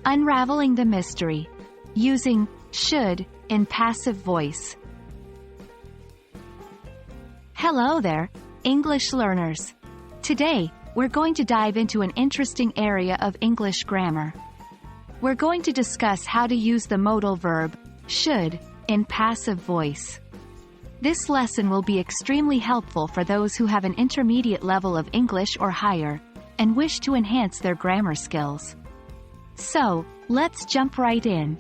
Unraveling the Mystery. Using should in passive voice. Hello there, English learners. Today, we're going to dive into an interesting area of English grammar. We're going to discuss how to use the modal verb, should, in passive voice. This lesson will be extremely helpful for those who have an intermediate level of English or higher, and wish to enhance their grammar skills. So, let's jump right in.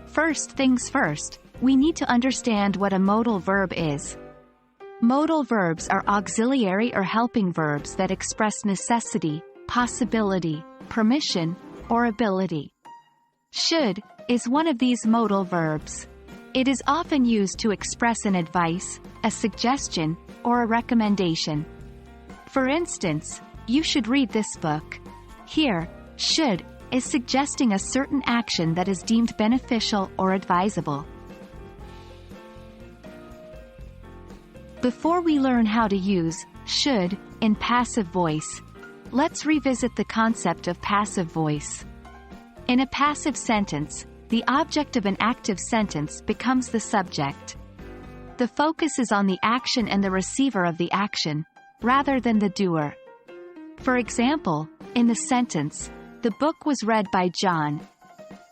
First things first, we need to understand what a modal verb is. Modal verbs are auxiliary or helping verbs that express necessity, possibility, permission, or ability. Should is one of these modal verbs. It is often used to express an advice, a suggestion, or a recommendation. For instance, you should read this book. Here, should is suggesting a certain action that is deemed beneficial or advisable. Before we learn how to use should in passive voice, let's revisit the concept of passive voice. In a passive sentence, the object of an active sentence becomes the subject. The focus is on the action and the receiver of the action, rather than the doer. For example, in the sentence, the book was read by John.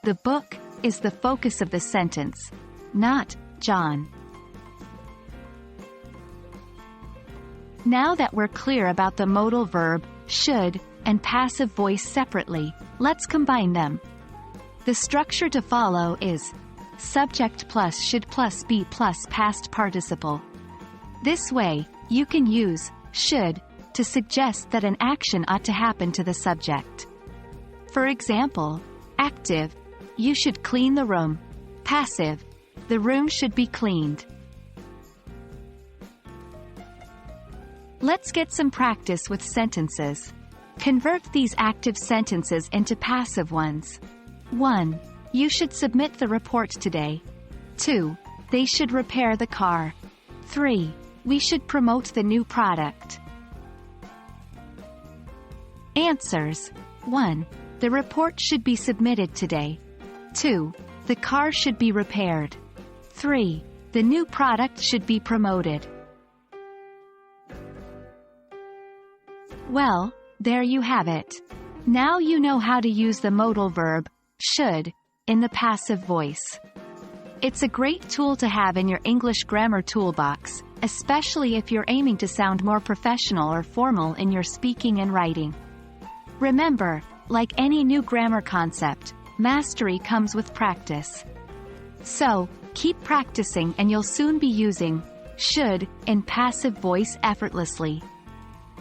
The book is the focus of the sentence, not John. Now that we're clear about the modal verb, should, and passive voice separately, let's combine them. The structure to follow is subject plus should plus be plus past participle. This way, you can use should to suggest that an action ought to happen to the subject. For example, active, you should clean the room. Passive, the room should be cleaned. Let's get some practice with sentences. Convert these active sentences into passive ones. 1. You should submit the report today. 2. They should repair the car. 3. We should promote the new product. Answers. 1. The report should be submitted today. 2. The car should be repaired. 3. The new product should be promoted. Well, there you have it. Now you know how to use the modal verb, should, in the passive voice. It's a great tool to have in your English grammar toolbox, especially if you're aiming to sound more professional or formal in your speaking and writing. Remember, like any new grammar concept, mastery comes with practice. So, keep practicing and you'll soon be using should in passive voice effortlessly.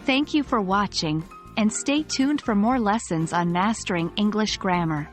Thank you for watching, and stay tuned for more lessons on mastering English grammar.